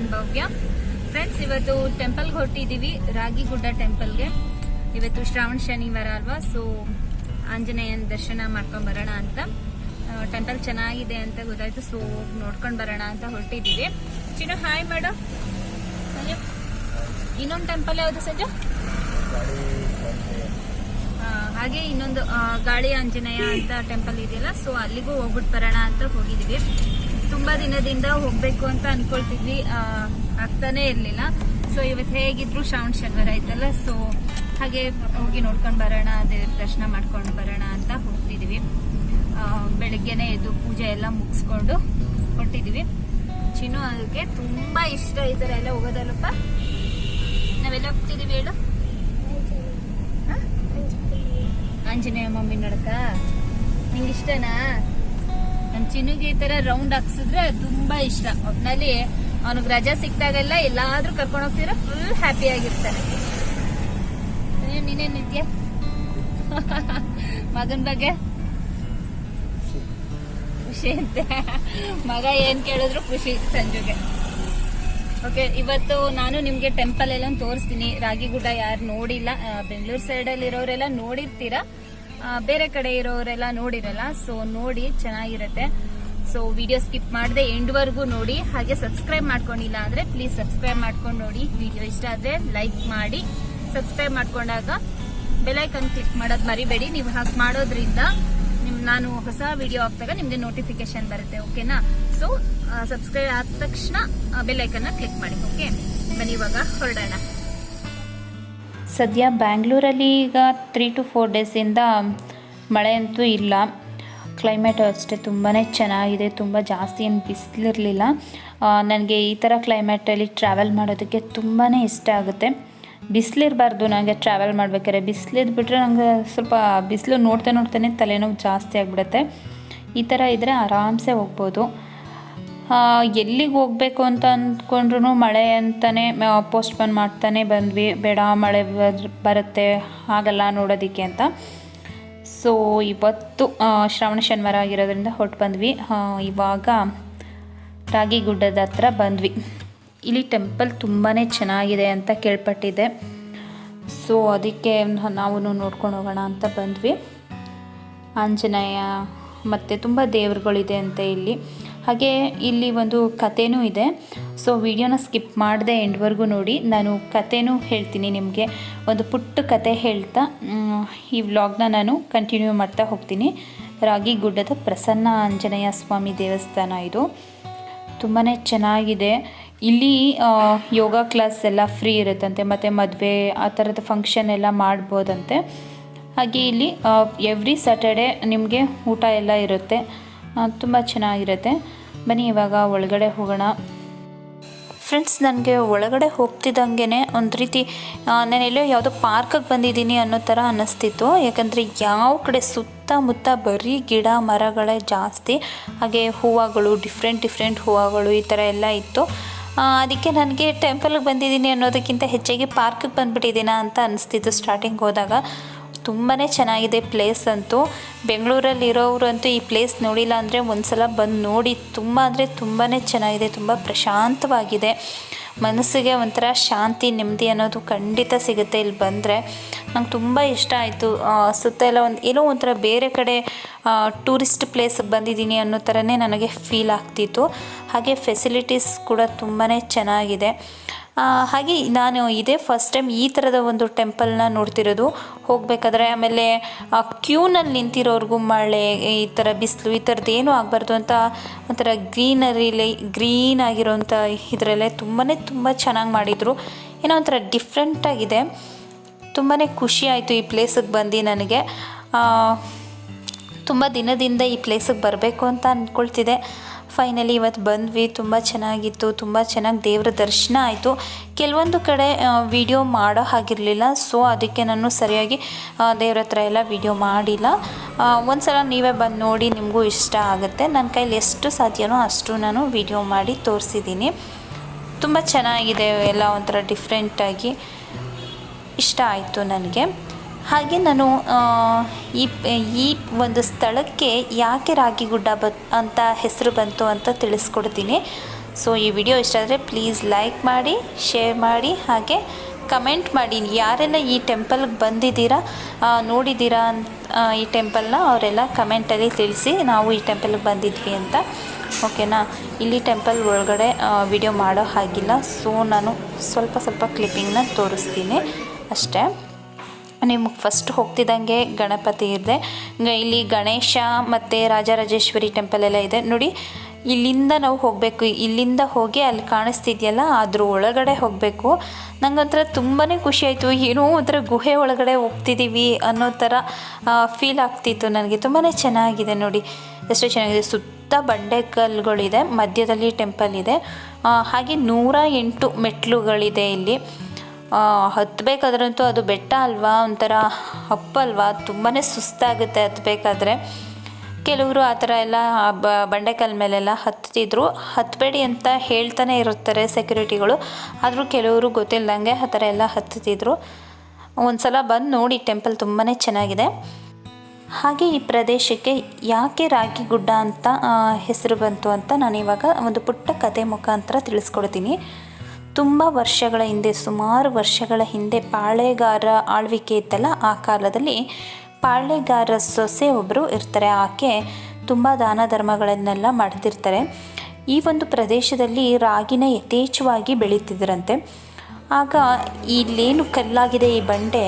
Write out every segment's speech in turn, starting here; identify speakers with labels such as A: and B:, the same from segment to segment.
A: ನಾನು ಭವ್ಯ. ಫ್ರೆಂಡ್ಸ್, ಇವತ್ತು ಟೆಂಪಲ್ಗೆ ಹೊರಟಿದ್ದೀವಿ, ರಾಗಿಗುಡ್ಡ ಟೆಂಪಲ್ಗೆ. ಇವತ್ತು ಶ್ರಾವಣ ಶನಿವಾರ ಅಲ್ವಾ, ಸೊ ಆಂಜನೇಯನ ದರ್ಶನ ಮಾಡ್ಕೊಂಡು ಬರೋಣ ಅಂತ. ಟೆಂಪಲ್ ಚೆನ್ನಾಗಿದೆ ಅಂತ ಗೊತ್ತಾಯ್ತು, ಸೊ ನೋಡ್ಕೊಂಡು ಬರೋಣ ಅಂತ ಹೊರಟಿದ್ದೀವಿ. ಚಿನ್ನು ಹಾಯ್ ಮಾಡು. ಸಂಜು, ಇನ್ನೊಂದು ಟೆಂಪಲ್ ಯಾವುದು ಸಂಜು? ಹಾಗೆ ಇನ್ನೊಂದು ಗಾಳಿ ಆಂಜನೇಯ ಅಂತ ಟೆಂಪಲ್ ಇದೆಯಲ್ಲ, ಸೊ ಅಲ್ಲಿಗೂ ಹೋಗ್ಬಿಟ್ಟು ಬರೋಣ ಅಂತ ಹೋಗಿದ್ದೀವಿ. ತುಂಬಾ ದಿನದಿಂದ ಹೋಗ್ಬೇಕು ಅಂತ ಅನ್ಕೊಳ್ತಿದ್ವಿ, ಆಗ್ತಾನೆ ಇರ್ಲಿಲ್ಲ. ಸೊ ಇವತ್ತು ಹೇಗಿದ್ರು ಶ್ರಾವಣ ಶನಿವಾರ ಆಯ್ತಲ್ಲ, ಸೊ ಹಾಗೆ ಹೋಗಿ ನೋಡ್ಕೊಂಡು ಬರೋಣ, ದೇವ್ರ ದರ್ಶನ ಮಾಡ್ಕೊಂಡು ಬರೋಣ ಅಂತ ಹೋಗ್ತಿದೀವಿ. ಬೆಳಿಗ್ಗೆನೆ ಎದ್ದು ಪೂಜೆ ಎಲ್ಲ ಮುಗಿಸ್ಕೊಂಡು ಹೊರಟಿದೀವಿ. ಚಿನ್ನು ಅದಕ್ಕೆ ತುಂಬಾ ಇಷ್ಟ ಈ ತರ ಎಲ್ಲ ಹೋಗೋದಲ್ಲಪ್ಪ. ನಾವೆಲ್ಲ ಹೋಗ್ತಿದೀವಿ ಹೇಳು? ಆಂಜನೇಯ ಮಮ್ಮಿ ನಡಕ ನಿಂಗೆ ಇಷ್ಟನಾ? ನಮ್ ಚಿನ್ನುಗೆ ಈ ತರ ರೌಂಡ್ ಹಾಕ್ಸಿದ್ರೆ ತುಂಬಾ ಇಷ್ಟ. ಒಟ್ನಲ್ಲಿ ಅವನಿಗೆ ರಜಾ ಸಿಕ್ತಾಗೆಲ್ಲ ಎಲ್ಲಾದ್ರೂ ಕರ್ಕೊಂಡು ಹೋಗ್ತಿದ್ರೆ ಫುಲ್ ಹ್ಯಾಪಿ ಆಗಿರ್ತಾನೆ. ನೀನೇನ್ ನಿತ್ಯ ಮಗನ್ ಬಗ್ಗೆ ಖುಷಿ ಅಂತೆ. ಮಗ ಏನ್ ಕೇಳಿದ್ರು ಖುಷಿ ಸಂಜುಗೆ. ಓಕೆ, ಇವತ್ತು ನಾನು ನಿಮ್ಗೆ ಟೆಂಪಲ್ ಎಲ್ಲ ತೋರಿಸ್ತೀನಿ. ರಾಗಿಗುಡ್ಡ ಯಾರು ನೋಡಿಲ್ಲ, ಬೆಂಗಳೂರು ಸೈಡ್ ಅಲ್ಲಿ ಇರೋರೆಲ್ಲ ನೋಡಿರ್ತೀರಾ, ಬೇರೆ ಕಡೆ ಇರೋರೆಲ್ಲ ನೋಡಿರಲ್ಲ. ಸೊ ನೋಡಿ, ಚೆನ್ನಾಗಿರತ್ತೆ. ಸೊ ವಿಡಿಯೋ ಸ್ಕಿಪ್ ಮಾಡದೆ ಎಂಡ್ವರೆಗೂ ನೋಡಿ. ಹಾಗೆ ಸಬ್ಸ್ಕ್ರೈಬ್ ಮಾಡ್ಕೊಂಡಿಲ್ಲ ಅಂದ್ರೆ ಪ್ಲೀಸ್ ಸಬ್ಸ್ಕ್ರೈಬ್ ಮಾಡ್ಕೊಂಡು ನೋಡಿ. ವಿಡಿಯೋ ಇಷ್ಟ ಆದ್ರೆ ಲೈಕ್ ಮಾಡಿ, ಸಬ್ಸ್ಕ್ರೈಬ್ ಮಾಡ್ಕೊಂಡಾಗ ಬೆಲೈಕನ್ ಕ್ಲಿಕ್ ಮಾಡೋದು ಮರಿಬೇಡಿ. ನೀವು ಹಾಗೆ ಮಾಡೋದ್ರಿಂದ ನಾನು ಹೊಸ ವಿಡಿಯೋ ಹಾಕಿದಾಗ ನಿಮ್ಗೆ ನೋಟಿಫಿಕೇಶನ್ ಬರುತ್ತೆ. ಓಕೆನಾ? ಸೊ ಸಬ್ಸ್ಕ್ರೈಬ್ ಆದ ತಕ್ಷಣ ಬೆಲೈಕನ್ನ ಕ್ಲಿಕ್ ಮಾಡಿ. ಓಕೆ, ಬನ್ನಿ ಇವಾಗ ಹೊರಡೋಣ.
B: ಸದ್ಯ ಬ್ಯಾಂಗ್ಳೂರಲ್ಲಿ ಈಗ 3 to 4 ಡೇಸಿಂದ ಮಳೆ ಅಂತೂ ಇಲ್ಲ. ಕ್ಲೈಮೇಟು ಅಷ್ಟೇ ತುಂಬಾ ಚೆನ್ನಾಗಿದೆ, ತುಂಬ ಜಾಸ್ತಿ ಏನು ಬಿಸಿಲಿರಲಿಲ್ಲ. ನನಗೆ ಈ ಥರ ಕ್ಲೈಮೇಟಲ್ಲಿ ಟ್ರಾವೆಲ್ ಮಾಡೋದಕ್ಕೆ ತುಂಬಾ ಇಷ್ಟ ಆಗುತ್ತೆ. ಬಿಸಿಲಿರಬಾರ್ದು ನನಗೆ ಟ್ರಾವೆಲ್ ಮಾಡ್ಬೇಕಾದ್ರೆ. ಬಿಸಿಲಿದ್ಬಿಟ್ರೆ ನನಗೆ ಸ್ವಲ್ಪ ಬಿಸಿಲು ನೋಡ್ತಾನೆ ತಲೆನೋವು ಜಾಸ್ತಿ ಆಗಿಬಿಡುತ್ತೆ. ಈ ಥರ ಇದ್ದರೆ ಆರಾಮ್ಸೆ ಹೋಗ್ಬೋದು. ಎಲ್ಲಿಗೆ ಹೋಗಬೇಕು ಅಂತ ಅಂದ್ಕೊಂಡ್ರು ಮಳೆ ಅಂತಲೇ ಪೋಸ್ಟ್ಪೋನ್ ಮಾಡ್ತಾನೆ ಬಂದ್ವಿ. ಬೇಡ ಮಳೆ ಬರುತ್ತೆ ಹಾಗಲ್ಲ ನೋಡೋದಕ್ಕೆ ಅಂತ. ಸೊ ಇವತ್ತು ಶ್ರಾವಣ ಶನಿವಾರ ಆಗಿರೋದ್ರಿಂದ ಹೊರಟು ಬಂದ್ವಿ. ಇವಾಗ ರಾಗಿಗುಡ್ಡದ ಹತ್ರ ಬಂದ್ವಿ. ಇಲ್ಲಿ ಟೆಂಪಲ್ ತುಂಬಾ ಚೆನ್ನಾಗಿದೆ ಅಂತ ಕೇಳ್ಪಟ್ಟಿದ್ದೆ. ಸೊ ಅದಕ್ಕೆ ನಾವು ನೋಡ್ಕೊಂಡು ಹೋಗೋಣ ಅಂತ ಬಂದ್ವಿ. ಆಂಜನೇಯ ಮತ್ತು ತುಂಬ ದೇವರುಗಳಿದೆ ಅಂತ ಇಲ್ಲಿ. ಹಾಗೆ ಇಲ್ಲಿ ಒಂದು ಕಥೆನೂ ಇದೆ. ಸೊ ವಿಡಿಯೋನ ಸ್ಕಿಪ್ ಮಾಡದೆ ಎಂಡ್ವರೆಗೂ ನೋಡಿ. ನಾನು ಕಥೆನೂ ಹೇಳ್ತೀನಿ ನಿಮಗೆ. ಒಂದು ಪುಟ್ಟ ಕತೆ ಹೇಳ್ತಾ ಈ ವ್ಲಾಗ್ನ ನಾನು ಕಂಟಿನ್ಯೂ ಮಾಡ್ತಾ ಹೋಗ್ತೀನಿ. ರಾಗಿಗುಡ್ಡದ ಪ್ರಸನ್ನ ಆಂಜನೇಯ ಸ್ವಾಮಿ ದೇವಸ್ಥಾನ ಇದು. ತುಂಬಾ ಚೆನ್ನಾಗಿದೆ. ಇಲ್ಲಿ ಯೋಗ ಕ್ಲಾಸ್ ಎಲ್ಲ ಫ್ರೀ ಇರುತ್ತಂತೆ, ಮತ್ತು ಮದುವೆ ಆ ಥರದ ಫಂಕ್ಷನ್ ಎಲ್ಲ ಮಾಡ್ಬೋದಂತೆ. ಹಾಗೆ ಇಲ್ಲಿ ಎವ್ರಿ ಸ್ಯಾಟರ್ಡೆ ನಿಮಗೆ ಊಟ ಎಲ್ಲ ಇರುತ್ತೆ. ತುಂಬ ಚೆನ್ನಾಗಿರುತ್ತೆ. ಬನ್ನಿ ಇವಾಗ ಒಳಗಡೆ ಹೋಗೋಣ. ಫ್ರೆಂಡ್ಸ್, ನನಗೆ ಒಳಗಡೆ ಹೋಗ್ತಿದ್ದಂಗೆ ಒಂದು ರೀತಿ ನಾನೆಲ್ಲೋ ಯಾವುದೋ ಪಾರ್ಕಿಗೆ ಬಂದಿದ್ದೀನಿ ಅನ್ನೋ ಥರ ಅನ್ನಿಸ್ತಿತ್ತು. ಯಾಕಂದರೆ ಯಾವ ಕಡೆ ಸುತ್ತಮುತ್ತ ಬರೀ ಗಿಡ ಮರಗಳೇ ಜಾಸ್ತಿ. ಹಾಗೆ ಹೂವುಗಳು, ಡಿಫ್ರೆಂಟ್ ಹೂವುಗಳು ಈ ಥರ ಎಲ್ಲ ಇತ್ತು. ಅದಕ್ಕೆ ನನಗೆ ಟೆಂಪಲ್ಗೆ ಬಂದಿದ್ದೀನಿ ಅನ್ನೋದಕ್ಕಿಂತ ಹೆಚ್ಚಾಗಿ ಪಾರ್ಕಿಗೆ ಬಂದುಬಿಟ್ಟಿದ್ದೀನ ಅಂತ ಅನಿಸ್ತಿತ್ತು ಸ್ಟಾರ್ಟಿಂಗ್ ಹೋದಾಗ. ತುಂಬಾ ಚೆನ್ನಾಗಿದೆ ಪ್ಲೇಸ್ ಅಂತೂ. ಬೆಂಗಳೂರಲ್ಲಿ ಇರೋರಂತೂ ಈ ಪ್ಲೇಸ್ ನೋಡಿಲ್ಲ ಅಂದರೆ ಒಂದು ಸಲ ಬಂದು ನೋಡಿ. ತುಂಬ ಅಂದರೆ ತುಂಬಾ ಚೆನ್ನಾಗಿದೆ, ತುಂಬ ಪ್ರಶಾಂತವಾಗಿದೆ. ಮನಸ್ಸಿಗೆ ಒಂಥರ ಶಾಂತಿ, ನೆಮ್ಮದಿ ಅನ್ನೋದು ಖಂಡಿತ ಸಿಗುತ್ತೆ ಇಲ್ಲಿ ಬಂದರೆ. ನಂಗೆ ತುಂಬ ಇಷ್ಟ ಆಯಿತು. ಸುತ್ತ ಎಲ್ಲ ಏನೋ ಒಂಥರ ಬೇರೆ ಕಡೆ ಟೂರಿಸ್ಟ್ ಪ್ಲೇಸ್ಗೆ ಬಂದಿದ್ದೀನಿ ಅನ್ನೋ ಥರನೇ ನನಗೆ ಫೀಲ್ ಆಗ್ತಿತ್ತು. ಹಾಗೆ ಫೆಸಿಲಿಟೀಸ್ ಕೂಡ ತುಂಬಾ ಚೆನ್ನಾಗಿದೆ. ಹಾಗೆ ನಾನು ಇದೇ ಫಸ್ಟ್ ಟೈಮ್ ಈ ಥರದ ಒಂದು ಟೆಂಪಲ್ನ ನೋಡ್ತಿರೋದು. ಹೋಗಬೇಕಾದ್ರೆ ಆಮೇಲೆ ಕ್ಯೂನಲ್ಲಿ ನಿಂತಿರೋರ್ಗೂ ಮಳೆ, ಈ ಥರ ಬಿಸಿಲು, ಈ ಥರದ್ದು ಏನೂ ಆಗಬಾರ್ದು ಅಂತ ಒಂಥರ ಗ್ರೀನ್ ಆಗಿರೋಂಥ ಇದರಲ್ಲೇ ತುಂಬ ಚೆನ್ನಾಗಿ ಮಾಡಿದರು. ಏನೋ ಒಂಥರ ಡಿಫ್ರೆಂಟಾಗಿದೆ. ತುಂಬಾ ಖುಷಿ ಆಯಿತು ಈ ಪ್ಲೇಸಿಗೆ ಬಂದು ನನಗೆ. ತುಂಬ ದಿನದಿಂದ ಈ ಪ್ಲೇಸಿಗೆ ಬರಬೇಕು ಅಂತ ಅಂದ್ಕೊಳ್ತಿದ್ದೆ. ಫೈನಲಿ ಇವತ್ತು ಬಂದ್ವಿ. ತುಂಬ ಚೆನ್ನಾಗಿತ್ತು, ತುಂಬ ಚೆನ್ನಾಗಿ ದೇವರ ದರ್ಶನ ಆಯಿತು. ಕೆಲವೊಂದು ಕಡೆ ವಿಡಿಯೋ ಮಾಡೋ ಹಾಗಿರಲಿಲ್ಲ, ಸೊ ಅದಕ್ಕೆ ನಾನು ಸರಿಯಾಗಿ ದೇವ್ರ ಹತ್ರ ಎಲ್ಲ ವಿಡಿಯೋ ಮಾಡಿಲ್ಲ. ಒಂದು ಸಲ ನೀವೇ ಬಂದು ನೋಡಿ, ನಿಮಗೂ ಇಷ್ಟ ಆಗುತ್ತೆ. ನನ್ನ ಕೈಲಿ ಎಷ್ಟು ಸಾಧ್ಯವೋ ಅಷ್ಟು ನಾನು ವಿಡಿಯೋ ಮಾಡಿ ತೋರಿಸಿದ್ದೀನಿ. ತುಂಬ ಚೆನ್ನಾಗಿದೆ, ಎಲ್ಲ ಒಂಥರ ಡಿಫ್ರೆಂಟಾಗಿ ಇಷ್ಟ ಆಯಿತು ನನಗೆ. ಹಾಗೆ ನಾನು ಈ ಒಂದು ಸ್ಥಳಕ್ಕೆ ಯಾಕೆ ರಾಗಿಗುಡ್ಡ ಅಂತ ಹೆಸರು ಬಂತು ಅಂತ ತಿಳಿಸ್ಕೊಡ್ತೀನಿ. ಸೊ ಈ ವಿಡಿಯೋ ಇಷ್ಟ ಆದರೆ ಪ್ಲೀಸ್ ಲೈಕ್ ಮಾಡಿ, ಶೇರ್ ಮಾಡಿ, ಹಾಗೆ ಕಮೆಂಟ್ ಮಾಡಿ. ಯಾರೆಲ್ಲ ಈ ಟೆಂಪಲ್ಗೆ ಬಂದಿದ್ದೀರಾ, ನೋಡಿದ್ದೀರಾ ಈ ಟೆಂಪಲ್ನ, ಅವರೆಲ್ಲ ಕಮೆಂಟಲ್ಲಿ ತಿಳಿಸಿ ನಾವು ಈ ಟೆಂಪಲ್ಗೆ ಬಂದಿದ್ವಿ ಅಂತ. ಓಕೆನಾ. ಇಲ್ಲಿ ಟೆಂಪಲ್ ಒಳಗಡೆ ವಿಡಿಯೋ ಮಾಡೋ ಹಾಗಿಲ್ಲ, ಸೊ ನಾನು ಸ್ವಲ್ಪ ಕ್ಲಿಪ್ಪಿಂಗ್ನ ತೋರಿಸ್ತೀನಿ ಅಷ್ಟೇ. ನಿಮಗೆ ಫಸ್ಟ್ ಹೋಗ್ತಿದ್ದಂಗೆ ಗಣಪತಿ ಇದೆ, ಇಲ್ಲಿ ಗಣೇಶ ಮತ್ತು ರಾಜರಾಜೇಶ್ವರಿ ಟೆಂಪಲ್ ಎಲ್ಲ ಇದೆ ನೋಡಿ. ಇಲ್ಲಿಂದ ನಾವು ಹೋಗಬೇಕು, ಇಲ್ಲಿಂದ ಹೋಗಿ ಅಲ್ಲಿ ಕಾಣಿಸ್ತಿದೆಯಲ್ಲ ಅದ್ರ ಒಳಗಡೆ ಹೋಗಬೇಕು. ನಂಗಂತರ ತುಂಬಾ ಖುಷಿ ಆಯಿತು, ಏನೋ ಒಂಥರ ಗುಹೆ ಒಳಗಡೆ ಹೋಗ್ತಿದ್ದೀವಿ ಅನ್ನೋ ಥರ ಫೀಲ್ ಆಗ್ತಿತ್ತು ನನಗೆ. ತುಂಬಾ ಚೆನ್ನಾಗಿದೆ ನೋಡಿ, ಎಷ್ಟು ಚೆನ್ನಾಗಿದೆ. ಸುತ್ತ ಬಂಡೆಕಲ್ಲುಗಳಿದೆ, ಮಧ್ಯದಲ್ಲಿ ಟೆಂಪಲ್ ಇದೆ, ಹಾಗೆ 108 ಮೆಟ್ಲುಗಳಿದೆ ಇಲ್ಲಿ. ಹತ್ತಬೇಕಾದ್ರಂತೂ ಅದು ಬೆಟ್ಟ ಅಲ್ವಾ, ಒಂಥರ ಅಪ್ಪಲ್ವಾ, ತುಂಬಾ ಸುಸ್ತಾಗುತ್ತೆ ಹತ್ತಬೇಕಾದ್ರೆ. ಕೆಲವರು ಆ ಥರ ಎಲ್ಲ ಬಂಡೆಕಲ್ ಮೇಲೆಲ್ಲ ಹತ್ತಿದ್ರು, ಹತ್ತಬೇಡಿ ಅಂತ ಹೇಳ್ತಾನೆ ಇರ್ತಾರೆ ಸೆಕ್ಯೂರಿಟಿಗಳು, ಆದರೂ ಕೆಲವರು ಗೊತ್ತಿಲ್ಲದಂಗೆ ಆ ಥರ ಎಲ್ಲ ಹತ್ತಿದ್ರು. ಒಂದು ಸಲ ಬಂದು ನೋಡಿ, ಟೆಂಪಲ್ ತುಂಬಾ ಚೆನ್ನಾಗಿದೆ. ಹಾಗೆ ಈ ಪ್ರದೇಶಕ್ಕೆ ಯಾಕೆ ರಾಗಿಗುಡ್ಡ ಅಂತ ಹೆಸರು ಬಂತು ಅಂತ ನಾನು ಇವಾಗ ಒಂದು ಪುಟ್ಟ ಕತೆ ಮುಖಾಂತರ ತಿಳಿಸ್ಕೊಡ್ತೀನಿ. ತುಂಬ ವರ್ಷಗಳ ಹಿಂದೆ, ಸುಮಾರು ವರ್ಷಗಳ ಹಿಂದೆ ಪಾಳೆಗಾರ ಆಳ್ವಿಕೆ ಇತ್ತಲ್ಲ, ಆ ಕಾಲದಲ್ಲಿ ಪಾಳೆಗಾರ ಸೊಸೆ ಒಬ್ಬರು ಇರ್ತಾರೆ. ಆಕೆ ತುಂಬ ದಾನ ಧರ್ಮಗಳನ್ನೆಲ್ಲ ಮಾಡ್ತಿರ್ತಾರೆ. ಈ ಒಂದು ಪ್ರದೇಶದಲ್ಲಿ ರಾಗಿನ ಯಥೇಚ್ಛವಾಗಿ ಬೆಳೀತಿದ್ರಂತೆ. ಆಗ ಇಲ್ಲೇನು ಕಲ್ಲಾಗಿದೆ ಈ ಬಂಡೆ,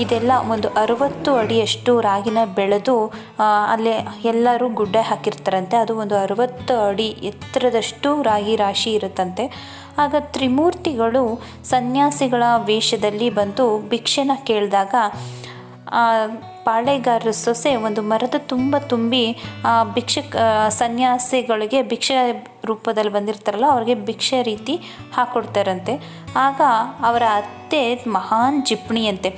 B: ಇದೆಲ್ಲ ಒಂದು 60 ಅಡಿಯಷ್ಟು ರಾಗಿನ ಬೆಳೆದು ಅಲ್ಲೇ ಎಲ್ಲರೂ ಗುಡ್ಡೆ ಹಾಕಿರ್ತಾರಂತೆ. ಅದು ಒಂದು 60 ಅಡಿ ಎತ್ತರದಷ್ಟು ರಾಗಿ ರಾಶಿ ಇರುತ್ತಂತೆ. ಆಗ ತ್ರಿಮೂರ್ತಿಗಳು ಸನ್ಯಾಸಿಗಳ ವೇಷದಲ್ಲಿ ಬಂದು ಭಿಕ್ಷೆನ ಕೇಳಿದಾಗ ಪಾಳೆಗಾರರ ಸೊಸೆ ಒಂದು ಮರದ ತುಂಬಿ ಸನ್ಯಾಸಿಗಳಿಗೆ ಭಿಕ್ಷೆ ರೂಪದಲ್ಲಿ ಬಂದಿರ್ತಾರಲ್ಲ ಅವ್ರಿಗೆ ಭಿಕ್ಷೆ ರೀತಿ ಹಾಕ್ಕೊಡ್ತಾರಂತೆ. ಆಗ ಅವರ ಅತ್ತೆ ಮಹಾನ್ ಜಿಪ್ಣಿಯಂತೆ,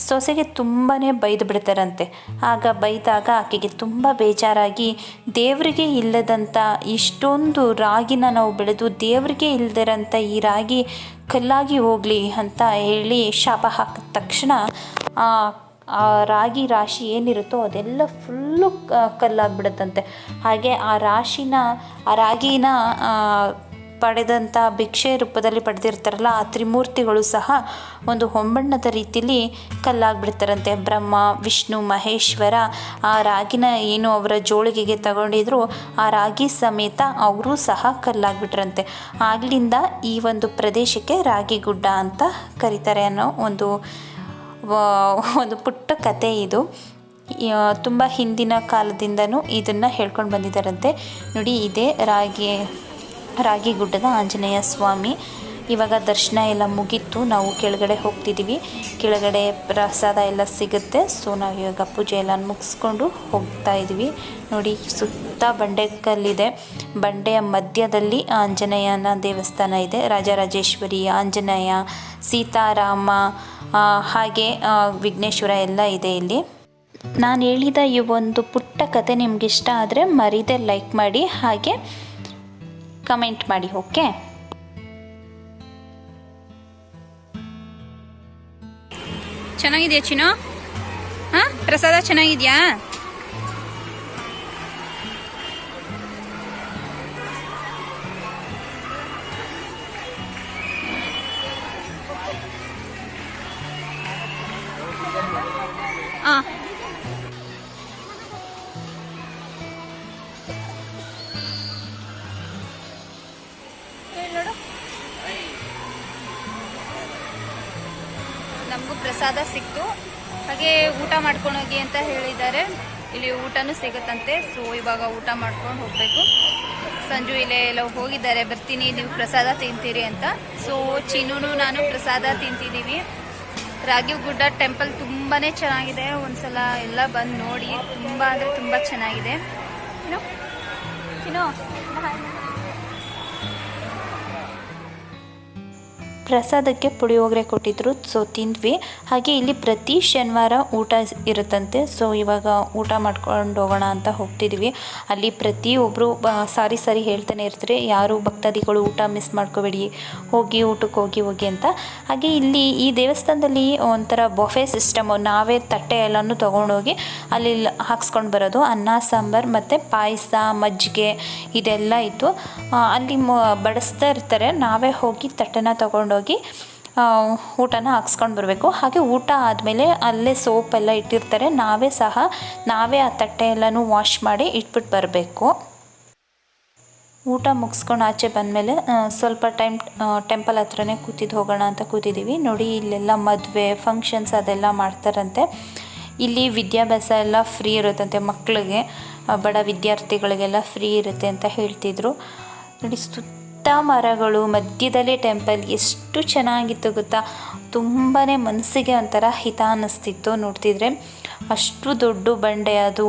B: ಸೊಸೆಗೆ ತುಂಬಾ ಬೈದು ಬಿಡ್ತಾರಂತೆ. ಆಗ ಬೈದಾಗ ಆಕೆಗೆ ತುಂಬ ಬೇಜಾರಾಗಿ, ದೇವರಿಗೆ ಇಲ್ಲದಂಥ ಇಷ್ಟೊಂದು ರಾಗಿನ ನಾವು ಬೆಳೆದು ದೇವರಿಗೆ ಇಲ್ಲದಿರೋಂಥ ಈ ರಾಗಿ ಕಲ್ಲಾಗಿ ಹೋಗಲಿ ಅಂತ ಹೇಳಿ ಶಾಪ ಹಾಕಿದ ತಕ್ಷಣ ಆ ರಾಗಿ ರಾಶಿ ಏನಿರುತ್ತೋ ಅದೆಲ್ಲ ಫುಲ್ಲು ಕಲ್ಲಾಗಿಬಿಡುತ್ತಂತೆ. ಹಾಗೆ ಆ ರಾಗಿನ ಪಡೆದಂಥ ಭಿಕ್ಷೆ ರೂಪದಲ್ಲಿ ಪಡೆದಿರ್ತಾರಲ್ಲ ಆ ತ್ರಿಮೂರ್ತಿಗಳು ಸಹ ಒಂದು ಹೊಂಬಣ್ಣದ ರೀತಿಲಿ ಕಲ್ಲಾಗ್ಬಿಡ್ತಾರಂತೆ. ಬ್ರಹ್ಮ, ವಿಷ್ಣು, ಮಹೇಶ್ವರ ಆ ರಾಗಿನ ಏನು ಅವರ ಜೋಳಿಗೆಗೆ ತಗೊಂಡಿದ್ರು ಆ ರಾಗಿ ಸಮೇತ ಅವರು ಸಹ ಕಲ್ಲಾಗ್ಬಿಟ್ರಂತೆ. ಆಗ್ಲಿಂದ ಈ ಒಂದು ಪ್ರದೇಶಕ್ಕೆ ರಾಗಿಗುಡ್ಡ ಅಂತ ಕರೀತಾರೆ ಅನ್ನೋ ಒಂದು ಪುಟ್ಟ ಕತೆ ಇದು. ತುಂಬ ಹಿಂದಿನ ಕಾಲದಿಂದನೂ ಇದನ್ನು ಹೇಳ್ಕೊಂಡು ಬಂದಿದ್ದಾರಂತೆ. ನೋಡಿ, ಇದೇ ರಾಗಿಗುಡ್ಡದ ಆಂಜನೇಯ ಸ್ವಾಮಿ. ಇವಾಗ ದರ್ಶನ ಎಲ್ಲ ಮುಗೀತು, ನಾವು ಕೆಳಗಡೆ ಹೋಗ್ತಿದ್ದೀವಿ. ಕೆಳಗಡೆ ಪ್ರಸಾದ ಎಲ್ಲ ಸಿಗುತ್ತೆ. ಸೊ ನಾವು ಇವಾಗ ಪೂಜೆ ಎಲ್ಲ ಮುಗಿಸ್ಕೊಂಡು ಹೋಗ್ತಾ ಇದ್ದೀವಿ. ನೋಡಿ, ಸುತ್ತ ಬಂಡೆಕಲ್ಲಿದೆ, ಬಂಡೆಯ ಮಧ್ಯದಲ್ಲಿ ಆಂಜನೇಯನ ದೇವಸ್ಥಾನ ಇದೆ. ರಾಜರಾಜೇಶ್ವರಿ, ಆಂಜನೇಯ, ಸೀತಾರಾಮ, ಹಾಗೆ ವಿಘ್ನೇಶ್ವರ ಎಲ್ಲ ಇದೆ ಇಲ್ಲಿ. ನಾನು ಹೇಳಿದ ಈ ಒಂದು ಪುಟ್ಟ ಕತೆ ನಿಮಗಿಷ್ಟ ಆದರೆ ಮರೀದೆ ಲೈಕ್ ಮಾಡಿ, ಹಾಗೆ ಕಮೆಂಟ್ ಮಾಡಿ. ಓಕೆ,
A: ಚೆನ್ನಾಗಿದೆಯಾ ಚಿನ್ನು? ಪ್ರಸಾದ ಚೆನ್ನಾಗಿದೆಯಾ? ನಮಗೂ ಪ್ರಸಾದ ಸಿಕ್ತು. ಹಾಗೆ ಊಟ ಮಾಡ್ಕೊಂಡು ಹೋಗಿ ಅಂತ ಹೇಳಿದ್ದಾರೆ. ಇಲ್ಲಿ ಊಟನೂ ಸಿಗುತ್ತಂತೆ. ಸೊ ಇವಾಗ ಊಟ ಮಾಡ್ಕೊಂಡು ಹೋಗಬೇಕು. ಸಂಜು ಇಲ್ಲೇ ಎಲ್ಲ ಹೋಗಿದ್ದಾರೆ, ಬರ್ತೀನಿ ನೀವು ಪ್ರಸಾದ ತಿಂತೀರಿ ಅಂತ. ಸೊ ಚಿನ್ನೂ ನಾನು ಪ್ರಸಾದ ತಿಂತಿದ್ದೀವಿ. ರಾಗಿಗುಡ್ಡ ಟೆಂಪಲ್ ತುಂಬಾ ಚೆನ್ನಾಗಿದೆ. ಒಂದ್ಸಲ ಎಲ್ಲ ಬಂದು ನೋಡಿ, ತುಂಬ ಅಂದರೆ ತುಂಬ ಚೆನ್ನಾಗಿದೆ. ಚಿನ್ನು
B: ಪ್ರಸಾದಕ್ಕೆ ಪುಳಿಯೋಗರೆ ಕೊಟ್ಟಿದ್ದರು, ಸೊ ತಿಂದ್ವಿ. ಹಾಗೆ ಇಲ್ಲಿ ಪ್ರತಿ ಶನಿವಾರ ಊಟ ಇರುತ್ತಂತೆ. ಸೊ ಇವಾಗ ಊಟ ಮಾಡ್ಕೊಂಡು ಹೋಗೋಣ ಅಂತ ಹೋಗ್ತಿದ್ವಿ. ಅಲ್ಲಿ ಪ್ರತಿಯೊಬ್ಬರು ಸಾರಿ ಹೇಳ್ತಾನೆ ಇರ್ತಾರೆ, ಯಾರು ಭಕ್ತಾದಿಗಳು ಊಟ ಮಿಸ್ ಮಾಡ್ಕೋಬೇಡಿ, ಹೋಗಿ ಊಟಕ್ಕೆ ಹೋಗಿ ಅಂತ. ಹಾಗೆ ಇಲ್ಲಿ ಈ ದೇವಸ್ಥಾನದಲ್ಲಿ ಒಂಥರ ಬೊಫೆ ಸಿಸ್ಟಮು, ನಾವೇ ತಟ್ಟೆ ಎಲ್ಲನೂ ತೊಗೊಂಡೋಗಿ ಅಲ್ಲಿ ಹಾಕ್ಸ್ಕೊಂಡು ಬರೋದು. ಅನ್ನ ಸಾಂಬಾರು ಮತ್ತು ಪಾಯಸ, ಮಜ್ಜಿಗೆ ಇದೆಲ್ಲ ಇತ್ತು. ಅಲ್ಲಿ ಬಡಿಸ್ತಾ ಇರ್ತಾರೆ, ನಾವೇ ಹೋಗಿ ತಟ್ಟೆನ ತೊಗೊಂಡೋಗಿ ಊಟನ ಹಾಕ್ಸ್ಕೊಂಡು ಬರಬೇಕು. ಹಾಗೆ ಊಟ ಆದಮೇಲೆ ಅಲ್ಲೇ ಸೋಪೆಲ್ಲ ಇಟ್ಟಿರ್ತಾರೆ, ನಾವೇ ಆ ತಟ್ಟೆ ಎಲ್ಲನೂ ವಾಶ್ ಮಾಡಿ ಇಟ್ಬಿಟ್ಟು ಬರಬೇಕು. ಊಟ ಮುಗಿಸ್ಕೊಂಡು ಆಚೆ ಬಂದಮೇಲೆ ಸ್ವಲ್ಪ ಟೈಮ್ ಟೆಂಪಲ್ ಹತ್ರನೇ ಕೂತಿದ್ದು ಹೋಗೋಣ ಅಂತ ಕೂತಿದ್ದೀವಿ. ನೋಡಿ ಇಲ್ಲೆಲ್ಲ ಮದುವೆ ಫಂಕ್ಷನ್ಸ್ ಅದೆಲ್ಲ ಮಾಡ್ತಾರಂತೆ. ಇಲ್ಲಿ ವಿದ್ಯಾಭ್ಯಾಸ ಎಲ್ಲ ಫ್ರೀ ಇರುತ್ತಂತೆ, ಮಕ್ಕಳಿಗೆ ಬಡ ವಿದ್ಯಾರ್ಥಿಗಳಿಗೆಲ್ಲ ಫ್ರೀ ಇರುತ್ತೆ ಅಂತ ಹೇಳ್ತಿದ್ರು. ನೋಡಿ ಸುತ್ತ ಮರಗಳು, ಮಧ್ಯದಲ್ಲಿ ಟೆಂಪಲ್, ಎಷ್ಟು ಚೆನ್ನಾಗಿತ್ತು ಗೊತ್ತಾ. ತುಂಬಾ ಮನಸ್ಸಿಗೆ ಒಂಥರ ಹಿತ ಅನ್ನಿಸ್ತಿತ್ತು ನೋಡ್ತಿದ್ರೆ. ಅಷ್ಟು ದೊಡ್ಡ ಬಂಡೆ, ಅದು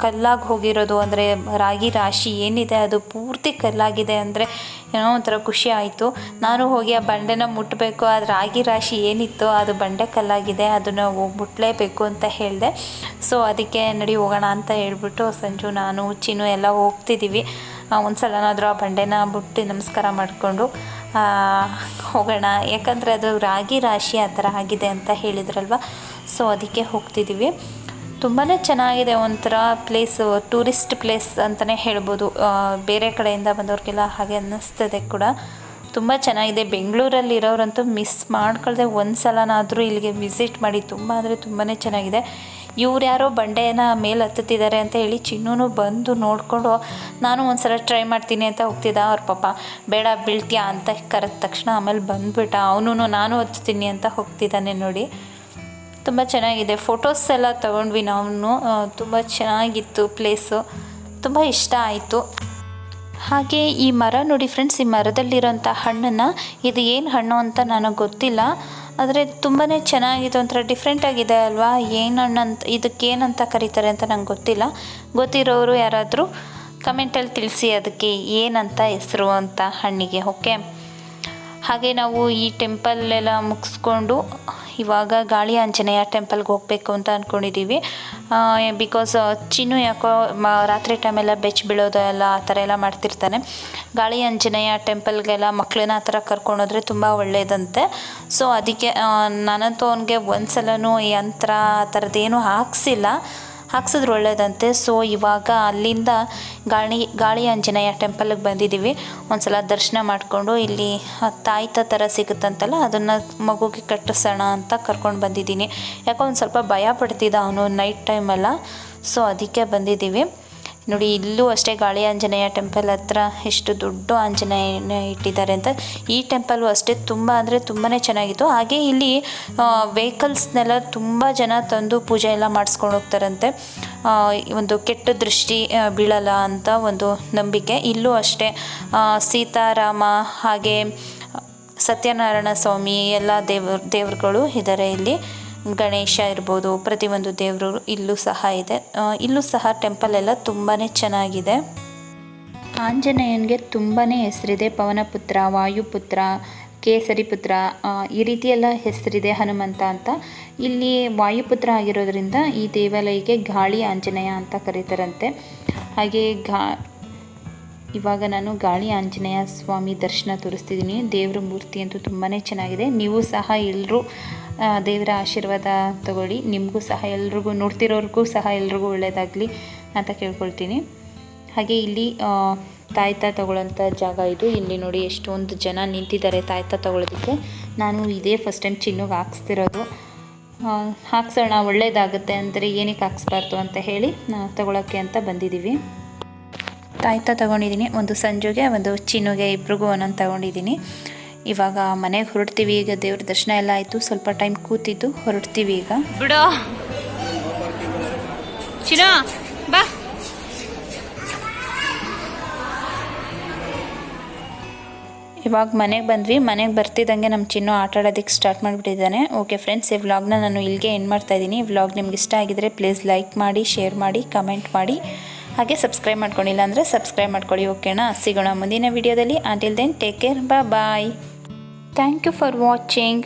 B: ಕಲ್ಲಾಗಿ ಹೋಗಿರೋದು, ಅಂದರೆ ರಾಗಿ ರಾಶಿ ಏನಿದೆ ಅದು ಪೂರ್ತಿ ಕಲ್ಲಾಗಿದೆ ಅಂದರೆ ಏನೋ ಒಂಥರ ಖುಷಿ ಆಯಿತು. ನಾನು ಹೋಗಿ ಆ ಬಂಡೆನ ಮುಟ್ಟಬೇಕು, ಅದು ರಾಗಿ ರಾಶಿ ಏನಿತ್ತು ಅದು ಬಂಡೆ ಕಲ್ಲಾಗಿದೆ, ಅದನ್ನು ಮುಟ್ಟಲೇಬೇಕು ಅಂತ ಹೇಳಿದೆ. ಸೊ ಅದಕ್ಕೆ ನಡಿ ಹೋಗೋಣ ಅಂತ ಹೇಳ್ಬಿಟ್ಟು ಸಂಜು, ನಾನು, ಚಿನ್ನು ಎಲ್ಲ ಹೋಗ್ತಿದ್ದೀವಿ. ಒಂದು ಸಲನಾದರೂ ಆ ಬಂಡೆನ ಮುಟ್ಟಿ ನಮಸ್ಕಾರ ಮಾಡಿಕೊಂಡು ಹೋಗೋಣ, ಯಾಕಂದರೆ ಅದು ರಾಗಿ ರಾಶಿ ಆ ಥರ ಆಗಿದೆ ಅಂತ ಹೇಳಿದ್ರಲ್ವ. ಸೊ ಅದಕ್ಕೆ ಹೋಗ್ತಿದ್ದೀವಿ. ತುಂಬಾ ಚೆನ್ನಾಗಿದೆ, ಒಂಥರ ಪ್ಲೇಸು, ಟೂರಿಸ್ಟ್ ಪ್ಲೇಸ್ ಅಂತಲೇ ಹೇಳ್ಬೋದು. ಬೇರೆ ಕಡೆಯಿಂದ ಬಂದವ್ರಿಗೆಲ್ಲ ಹಾಗೆ ಅನ್ನಿಸ್ತದೆ ಕೂಡ. ತುಂಬ ಚೆನ್ನಾಗಿದೆ. ಬೆಂಗಳೂರಲ್ಲಿರೋರಂತೂ ಮಿಸ್ ಮಾಡ್ಕೊಳ್ದೆ ಒಂದು ಸಲನಾದರೂ ಇಲ್ಲಿಗೆ ವಿಸಿಟ್ ಮಾಡಿ. ತುಂಬ ಅಂದರೆ ತುಂಬಾ ಚೆನ್ನಾಗಿದೆ. ಇವ್ರು ಯಾರೋ ಬಂಡೆನ ಮೇಲೆ ಹತ್ತುತ್ತಿದ್ದಾರೆ ಅಂತ ಹೇಳಿ ಚಿನ್ನೂ ಬಂದು ನೋಡಿಕೊಂಡು, ನಾನು ಒಂದು ಸಲ ಟ್ರೈ ಮಾಡ್ತೀನಿ ಅಂತ ಹೋಗ್ತಿದ್ದ. ಅವ್ರ ಪಾಪ ಬೇಡ ಬೀಳ್ತೀಯಾ ಅಂತ ಕರೆದ ತಕ್ಷಣ ಆಮೇಲೆ ಬಂದುಬಿಟ್ಟ. ಅವನು ನಾನು ಹತ್ತೀನಿ ಅಂತ ಹೋಗ್ತಿದ್ದಾನೆ ನೋಡಿ. ತುಂಬ ಚೆನ್ನಾಗಿದೆ. ಫೋಟೋಸ್ ಎಲ್ಲ ತೊಗೊಂಡ್ವಿ ನಾವು. ತುಂಬ ಚೆನ್ನಾಗಿತ್ತು ಪ್ಲೇಸು, ತುಂಬ ಇಷ್ಟ ಆಯಿತು. ಹಾಗೆ ಈ ಮರ ನೋಡಿ ಫ್ರೆಂಡ್ಸ್, ಈ ಮರದಲ್ಲಿರೋಂಥ ಹಣ್ಣನ್ನು, ಇದು ಏನು ಹಣ್ಣು ಅಂತ ನನಗೆ ಗೊತ್ತಿಲ್ಲ, ಆದರೆ ತುಂಬಾ ಚೆನ್ನಾಗಿದೆ, ಒಂಥರ ಡಿಫ್ರೆಂಟಾಗಿದೆ ಅಲ್ವಾ. ಏನು ಹಣ್ಣು ಅಂತ, ಇದಕ್ಕೇನಂತ ಕರೀತಾರೆ ಅಂತ ನಂಗೆ ಗೊತ್ತಿಲ್ಲ. ಗೊತ್ತಿರೋರು ಯಾರಾದರೂ ಕಮೆಂಟಲ್ಲಿ ತಿಳಿಸಿ ಅದಕ್ಕೆ ಏನಂತ ಹೆಸರು ಅಂತ ಹಣ್ಣಿಗೆ. ಓಕೆ. ಹಾಗೆ ನಾವು ಈ ಟೆಂಪಲ್ಲೆಲ್ಲ ಮುಗಿಸ್ಕೊಂಡು ಇವಾಗ ಗಾಳಿ ಆಂಜನೇಯ ಟೆಂಪಲ್ಗೆ ಹೋಗಬೇಕು ಅಂತ ಅಂದ್ಕೊಂಡಿದ್ದೀವಿ. ಬಿಕಾಸ್ ಚಿನ್ನು ಯಾಕೋ ರಾತ್ರಿ ಟೈಮೆಲ್ಲ ಬೆಚ್ಚ ಬೀಳೋದು ಎಲ್ಲ ಆ ಥರ ಎಲ್ಲ ಮಾಡ್ತಿರ್ತಾನೆ. ಗಾಳಿ ಆಂಜನೇಯ ಟೆಂಪಲ್ಗೆಲ್ಲ ಮಕ್ಕಳನ್ನ ಆ ಥರ ಕರ್ಕೊಂಡೋದ್ರೆ ತುಂಬ ಒಳ್ಳೆಯದಂತೆ. ಸೊ ಅದಕ್ಕೆ ನಾನಂತೂ ಅವನಿಗೆ ಒಂದು ಸಲನೂ ಯಂತ್ರ ಆ ಥರದ್ದೇನೂ ಹಾಕ್ಸಿದ್ರೆ ಒಳ್ಳೇದಂತೆ. ಸೊ ಇವಾಗ ಅಲ್ಲಿಂದ ಗಾಳಿ ಆಂಜನೇಯ ಟೆಂಪಲ್ಗೆ ಬಂದಿದ್ದೀವಿ. ಒಂದು ಸಲ ದರ್ಶನ ಮಾಡಿಕೊಂಡು ಇಲ್ಲಿ ತಾಯ್ತ ಥರ ಸಿಗುತ್ತಂತಲ್ಲ, ಅದನ್ನು ಮಗುಗೆ ಕಟ್ಟಿಸೋಣ ಅಂತ ಕರ್ಕೊಂಡು ಬಂದಿದ್ದೀನಿ. ಯಾಕೋ ಒಂದು ಸ್ವಲ್ಪ ಭಯ ಪಡ್ತಿದ್ದ ಅವನು ನೈಟ್ ಟೈಮೆಲ್ಲ. ಸೊ ಅದಕ್ಕೆ ಬಂದಿದ್ದೀವಿ. ನೋಡಿ ಇಲ್ಲೂ ಅಷ್ಟೇ ಗಾಳಿ ಆಂಜನೇಯ ಟೆಂಪಲ್ ಹತ್ರ ಎಷ್ಟು ದೊಡ್ಡ ಆಂಜನೇಯನ ಇಟ್ಟಿದ್ದಾರೆ ಅಂತ. ಈ ಟೆಂಪಲ್ಲು ಅಷ್ಟೇ ತುಂಬ ಅಂದರೆ ತುಂಬಾ ಚೆನ್ನಾಗಿತ್ತು. ಹಾಗೆ ಇಲ್ಲಿ ವೆಹಿಕಲ್ಸ್ನೆಲ್ಲ ತುಂಬ ಜನ ತಂದು ಪೂಜೆ ಎಲ್ಲ ಮಾಡಿಸ್ಕೊಂಡು ಹೋಗ್ತಾರಂತೆ. ಒಂದು ಕೆಟ್ಟ ದೃಷ್ಟಿ ಬೀಳಲ್ಲ ಅಂತ ಒಂದು ನಂಬಿಕೆ. ಇಲ್ಲೂ ಅಷ್ಟೇ ಸೀತಾರಾಮ ಹಾಗೆ ಸತ್ಯನಾರಾಯಣ ಸ್ವಾಮಿ ಎಲ್ಲ ದೇವರುಗಳು ಇದ್ದಾರೆ ಇಲ್ಲಿ. ಗಣೇಶ ಇರ್ಬೋದು, ಪ್ರತಿಯೊಂದು ದೇವರು ಇಲ್ಲೂ ಸಹ ಇದೆ. ಇಲ್ಲೂ ಸಹ ಟೆಂಪಲ್ ಎಲ್ಲ ತುಂಬಾ ಚೆನ್ನಾಗಿದೆ. ಆಂಜನೇಯನಿಗೆ ತುಂಬಾ ಹೆಸರಿದೆ. ಪವನಪುತ್ರ, ವಾಯುಪುತ್ರ, ಕೇಸರಿಪುತ್ರ, ಈ ರೀತಿಯೆಲ್ಲ ಹೆಸರಿದೆ ಹನುಮಂತ ಅಂತ. ಇಲ್ಲಿ ವಾಯುಪುತ್ರ ಆಗಿರೋದ್ರಿಂದ ಈ ದೇವಾಲಯಕ್ಕೆ ಗಾಳಿ ಆಂಜನೇಯ ಅಂತ ಕರೀತಾರಂತೆ. ಹಾಗೆ ಇವಾಗ ನಾನು ಗಾಳಿ ಆಂಜನೇಯ ಸ್ವಾಮಿ ದರ್ಶನ ತೋರಿಸ್ತಿದ್ದೀನಿ. ದೇವ್ರ ಮೂರ್ತಿ ಅಂತೂ ತುಂಬಾ ಚೆನ್ನಾಗಿದೆ. ನೀವು ಸಹ ಎಲ್ಲರೂ ದೇವರ ಆಶೀರ್ವಾದ ತಗೊಳ್ಳಿ. ನಿಮಗೂ ಸಹ ಎಲ್ರಿಗೂ, ನೋಡ್ತಿರೋರಿಗೂ ಸಹ ಎಲ್ರಿಗೂ ಒಳ್ಳೆಯದಾಗಲಿ ಅಂತ ಕೇಳ್ಕೊಳ್ತೀನಿ. ಹಾಗೆ ಇಲ್ಲಿ ತಾಯ್ತ ತಗೊಳ್ಳೋಂಥ ಜಾಗ ಇದು. ಇಲ್ಲಿ ನೋಡಿ ಎಷ್ಟೊಂದು ಜನ ನಿಂತಿದ್ದಾರೆ ತಾಯ್ತ ತಗೊಳ್ಳೋದಕ್ಕೆ. ನಾನು ಇದೇ ಫಸ್ಟ್ ಟೈಮ್ ಚಿನ್ನುಗೆ ಹಾಕ್ಸ್ತಿರೋದು. ಹಾಕ್ಸೋಣ ಒಳ್ಳೆಯದಾಗುತ್ತೆ ಅಂದರೆ ಏನಕ್ಕೆ ಹಾಕ್ಸ್ಬಾರ್ದು ಅಂತ ಹೇಳಿ ತಗೊಳ್ಳೋಕ್ಕೆ ಅಂತ ಬಂದಿದ್ದೀವಿ. ತಾಯ್ತ ತಗೊಂಡಿದ್ದೀನಿ. ಒಂದು ಸಂಜುಗೆ, ಒಂದು ಚಿನ್ನುಗೆ, ಇಬ್ರಿಗೂ ಒಂದೊಂದು ತಗೊಂಡಿದ್ದೀನಿ. ಇವಾಗ ಮನೆಗೆ ಹೊರಡ್ತೀವಿ. ಈಗ ದೇವ್ರ ದರ್ಶನ ಎಲ್ಲ ಆಯಿತು. ಸ್ವಲ್ಪ ಟೈಮ್ ಕೂತಿದ್ದು ಹೊರಡ್ತೀವಿ ಈಗ.
A: ಬಿಡೋ ಚಿನ್ನು ಬಾ.
B: ಇವಾಗ ಮನೆಗೆ ಬಂದ್ವಿ. ಮನೆಗೆ ಬರ್ತಿದ್ದಂಗೆ ನಮ್ಮ ಚಿನ್ನು ಆಟ ಆಡೋದಕ್ಕೆ ಸ್ಟಾರ್ಟ್ ಮಾಡಿಬಿಟ್ಟಿದ್ದಾನೆ. ಓಕೆ ಫ್ರೆಂಡ್ಸ್, ಈ ವ್ಲಾಗ್ನ ನಾನು ಇಲ್ಲಿಗೆ ಎಂಡ್ ಮಾಡ್ತಾಯಿದ್ದೀನಿ. ಈ ವ್ಲಾಗ್ ನಿಮ್ಗೆ ಇಷ್ಟ ಆಗಿದ್ರೆ ಪ್ಲೀಸ್ ಲೈಕ್ ಮಾಡಿ, ಶೇರ್ ಮಾಡಿ, ಕಮೆಂಟ್ ಮಾಡಿ. ಹಾಗೆ ಸಬ್ಸ್ಕ್ರೈಬ್ ಮಾಡ್ಕೊಂಡಿಲ್ಲ ಅಂದರೆ ಸಬ್ಸ್ಕ್ರೈಬ್ ಮಾಡ್ಕೊಳ್ಳಿ. ಓಕೆನಾ? ಸಿಗೋಣ ಮುಂದಿನ ವಿಡಿಯೋದಲ್ಲಿ. Until then take care, bye. Thank you for watching.